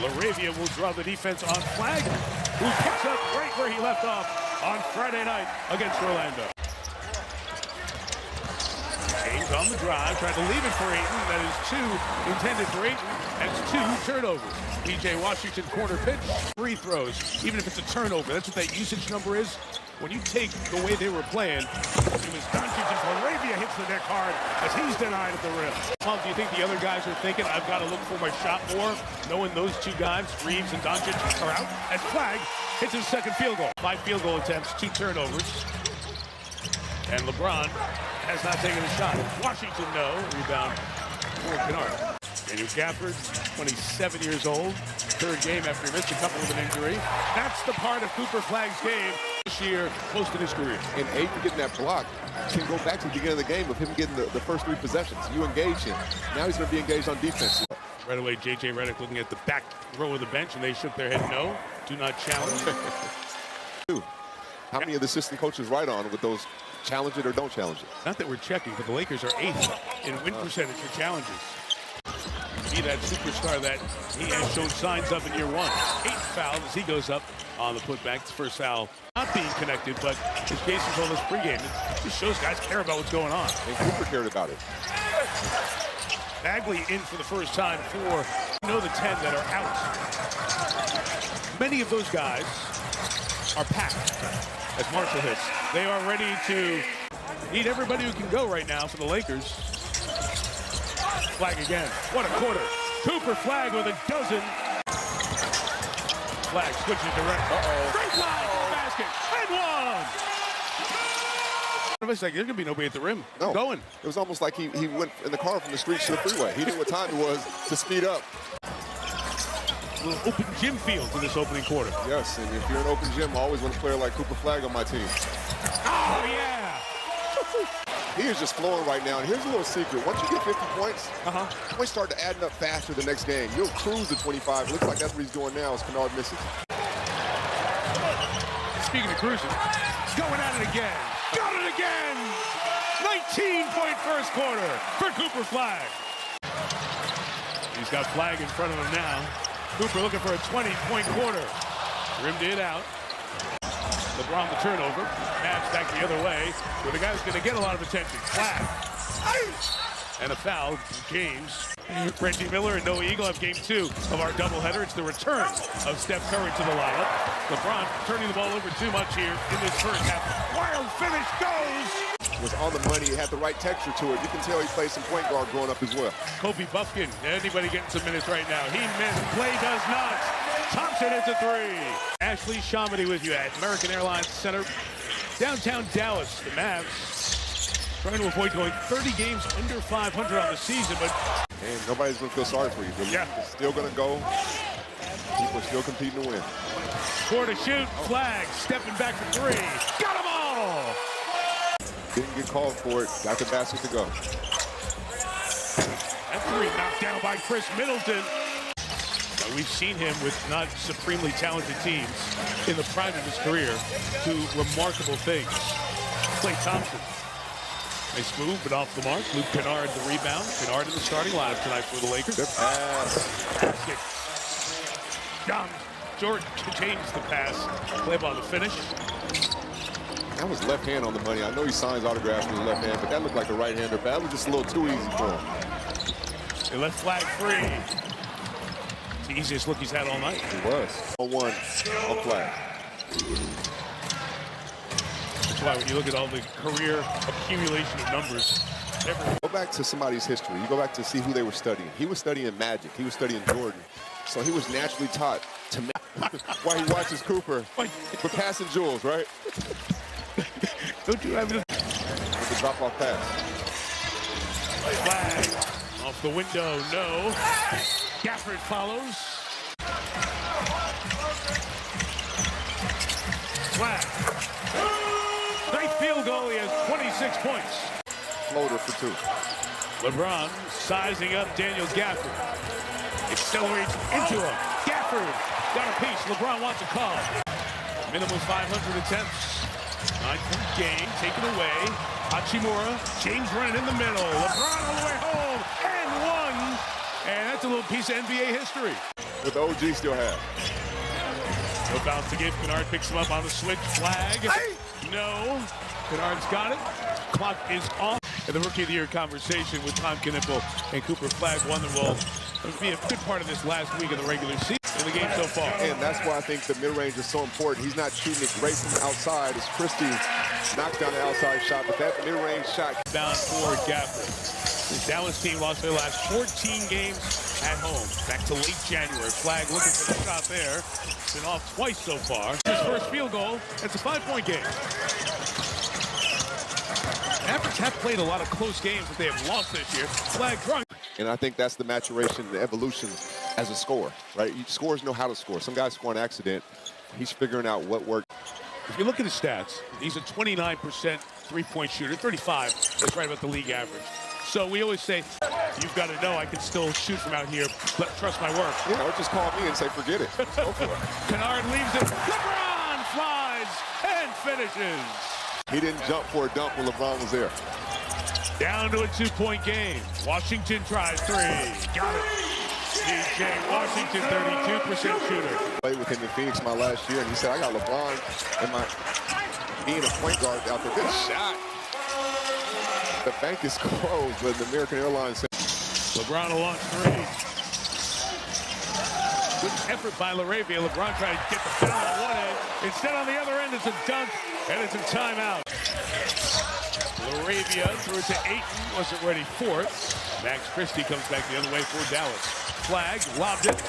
Laravia will draw the defense on Flagg, who picks up right where he left off on Friday night against Orlando. James on the drive, trying to leave it for Ayton. That is two intended for Ayton. That's two turnovers. P.J. Washington corner pitch, free throws. Even if it's a turnover, that's what that usage number is. When you take the way they were playing, it was Doncic and Laravia hits the neck hard as he's denied at the rim. Well, do you think the other guys are thinking, I've got to look for my shot more, knowing those two guys, Reeves and Doncic, are out? As Flagg hits his second field goal. 5 field goal attempts, 2 turnovers. And LeBron has not taken a shot. Washington, no. Rebound for Kennard. Daniel Gafford, 27 years old. Third game after he missed a couple with an injury. That's the part of Cooper Flagg's game this year, most of his career. And Ayton getting that block can go back to the beginning of the game of him getting the first 3 possessions. You engage him. Now he's going to be engaged on defense. Right away, J.J. Redick looking at the back row of the bench, and they shook their head no. Do not challenge. How many of the assistant coaches write on with those challenge it or don't challenge it? Not that we're checking, but the Lakers are 8th in win percentage for challenges. Be that superstar that he has shown signs of in year 1. 8 fouls as he goes up on the putback. His first foul not being connected, but as Jason told us pregame, it just shows guys care about what's going on. And Cooper cared about it. Bagley in for the first time for the 10 that are out. Many of those guys are packed as Marshall hits. They are ready to eat everybody who can go right now for the Lakers. Flagg again. What a quarter. Cooper Flagg with a dozen. Flagg switches direct. Great line to the basket. And one. It's like, there's going to be nobody at the rim. No. Going. It was almost like he went in the car from the streets to the freeway. He knew what time it was to speed up. A little open gym field in this opening quarter. Yes, and if you're an open gym, I always want a player like Cooper Flagg on my team. Oh, yeah. He is just flowing right now. And here's a little secret. Once you get 50 points, points start to add up faster the next game. You'll cruise to 25. It looks like that's what he's doing now as Kennard misses. Speaking of cruising, going at it again. Got it again! 19-point first quarter for Cooper Flagg. He's got Flagg in front of him now. Cooper looking for a 20-point quarter. Rimmed it out. LeBron the turnover. Mavs back the other way, where the guy's going to get a lot of attention. Flagg. And a foul. James. Reggie Miller and Noah Eagle have game 2 of our doubleheader. It's the return of Steph Curry to the lineup. LeBron turning the ball over too much here in this first half. Wild finish goes. Was on the money. He had the right texture to it. You can tell he played some point guard growing up as well. Kobe Buffkin. Anybody getting some minutes right now? He missed. Play does not. Thompson hits a 3. Ashley Shamity with you at American Airlines Center. Downtown Dallas, the Mavs trying to avoid going 30 games under 500 on the season, but... And nobody's going to feel sorry for you. It's still going to go. People are still competing to win. 4 to shoot. Flagg stepping back for 3. Got them all! Didn't get called for it. Got the basket to go. That 3 knocked down by Chris Middleton. We've seen him with not supremely talented teams in the prime of his career do remarkable things. Klay Thompson. Nice move, but off the mark. Luke Kennard the rebound. Kennard in the starting lineup tonight for the Lakers. Basket. Jordan changes the pass. Play ball the finish. That was left hand on the money. I know he signs autographs with his left hand, but that looked like a right-hander. But that was just a little too easy for him. They left Flagg free. It's the easiest look he's had all night. It was. 0-1 on Flagg. That's why when you look at all the career accumulation of numbers, go back to somebody's history. You go back to see who they were studying. He was studying Magic. He was studying Jordan. So he was naturally taught to while he watches Cooper for passing jewels, right? Don't you have it? With the drop-off pass. Flagg off the window, no. Gafford follows. Flagg. Great field goal. He has 26 points. Floater for 2. LeBron sizing up Daniel Gafford. Accelerates into him. Gafford got a piece. LeBron wants a call. Minimum 500 attempts. 9-point game taken away. Hachimura. James running in the middle. LeBron all the way home. And 1. And that's a little piece of NBA history. what the OG still has. No bounce to give. Kennard picks him up on the switch. Flagg. No. Kennard's got it. Clock is off. And the Rookie of the Year conversation with Tom Knipple and Cooper Flagg, one that will be a good part of this last week of the regular season in the game so far. And that's why I think the mid-range is so important. He's not shooting it great from the outside as Christie knocked down the outside shot, but that mid-range shot. Down for Gafford. The Dallas team lost their last 14 games at home, back to late January. Flagg looking for the shot there. Been off twice so far. His first field goal, it's a 5-point game. Mavericks have played a lot of close games that they have lost this year. Flagg drunk. And I think that's the maturation, the evolution as a scorer, right? Scorers know how to score. Some guys score on accident. He's figuring out what worked. If you look at his stats, he's a 29% three-point shooter, 35. That's right about the league average. So we always say, you've got to know I can still shoot from out here. Trust my work. Yeah, or just call me and say, forget it. Go for it. Kennard leaves it. LeBron flies and finishes. He didn't jump for a dunk when LeBron was there. Down to a 2-point game. Washington tries three. Got it. DJ Washington, 32% shooter. Played with him in Phoenix my last year, and he said, I got LeBron and being a point guard out there. Good shot. The bank is closed, but the American Airlines said. LeBron a long three. Good effort by LaRavia. LeBron trying to get the foul on one end. Instead, on the other end, it's a dunk, and it's a timeout. LaRavia threw it to Ayton, wasn't ready for it. Max Christie comes back the other way for Dallas. Flagg lobbed it,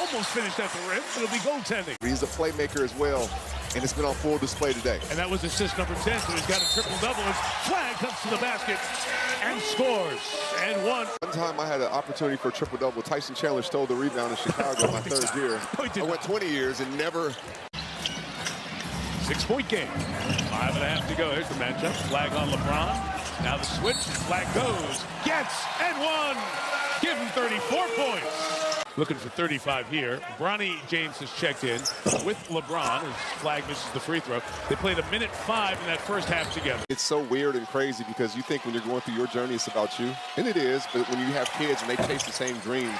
almost finished at the rim. It'll be goaltending. He's a playmaker as well, and it's been on full display today. And that was assist number 10, so he's got a triple-double as Flagg comes to the basket and scores. And one time I had an opportunity for a triple-double. Tyson Chandler stole the rebound in Chicago my third year. I went 20 years and never. 6-point game. 5.5 to go. Here's the matchup. Flagg on LeBron. Now the switch. Flagg goes, gets, and one. Give him 34 points. Looking for 35 here. Bronny James has checked in with LeBron as Flagg misses the free throw. They played 1:05 in that first half together. It's so weird and crazy because you think when you're going through your journey, it's about you. And it is, but when you have kids and they chase the same dreams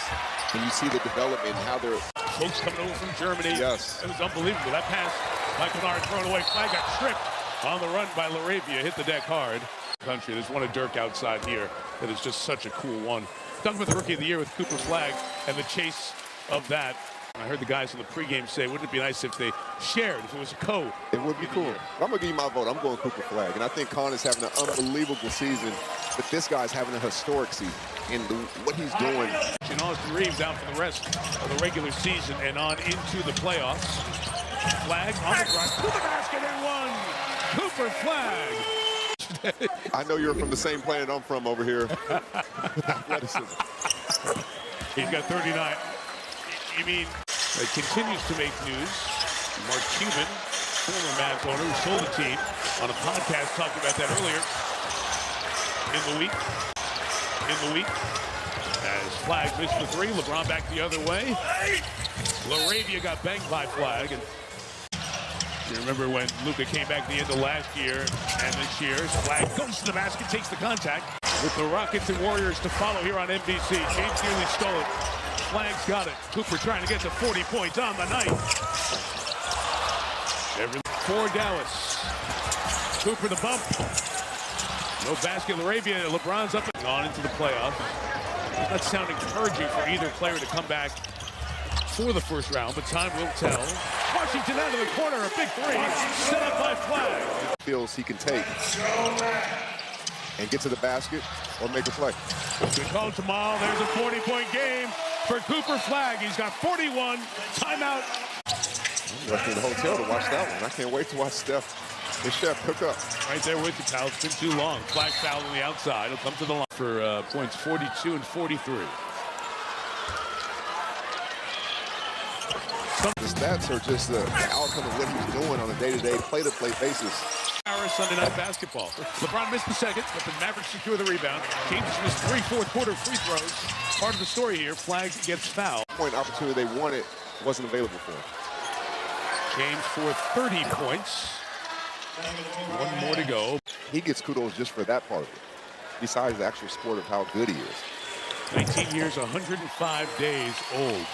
and you see the development and how they're. Folks coming over from Germany. Yes. It was unbelievable. That pass by Kennard thrown away. Flagg got tripped on the run by LaRavia. Hit the deck hard. Country. There's one of Dirk outside here that is just such a cool one. Talking about the Rookie of the Year with Cooper Flagg and the chase of that. I heard the guys in the pregame say, wouldn't it be nice if they shared, if it was a co? It would be cool. I'm going to give you my vote. I'm going Cooper Flagg. And I think Con is having an unbelievable season, but this guy's having a historic season. And what he's doing. And Austin Reeves out for the rest of the regular season and on into the playoffs. Flagg on the drive to the basket and one. Cooper Flagg. I know you're from the same planet I'm from over here. He's got 39. You mean, it continues to make news. Mark Cuban, former Mavs owner who sold the team, on a podcast talked about that earlier in the week. As Flagg missed the three, LeBron back the other way. LaRavia got banged by Flagg. And you remember when Luka came back at the end of last year and this year. Flagg goes to the basket, takes the contact. With the Rockets and Warriors to follow here on NBC. James nearly stole it. Flagg's got it. Cooper trying to get to 40 points on the night. For Dallas. Cooper the bump. No basket. LaRavia. LeBron's up and on into the playoffs. Does not sound encouraging for either player to come back for the first round, but time will tell. Washington out of the corner, a big three, set up by Flagg. Feels he can take and get to the basket or make a play. Good call tomorrow. There's a 40-point game for Cooper Flagg. He's got 41. Timeout. I'm rushing to the hotel to watch that one. I can't wait to watch Steph and Chef cook up. Right there with you, pal. It's been too long. Flagg foul on the outside. He'll come to the line for points 42 and 43. The stats are just the outcome of what he's doing on a day-to-day, play-to-play basis. Sunday Night Basketball. LeBron missed the second, but the Mavericks secure the rebound. James missed 3 fourth-quarter free throws. Part of the story here, Flagg gets fouled. Point opportunity they wanted wasn't available for him. James for 30 points. One more to go. He gets kudos just for that part of it, besides the actual sport of how good he is. 19 years, 105 days old.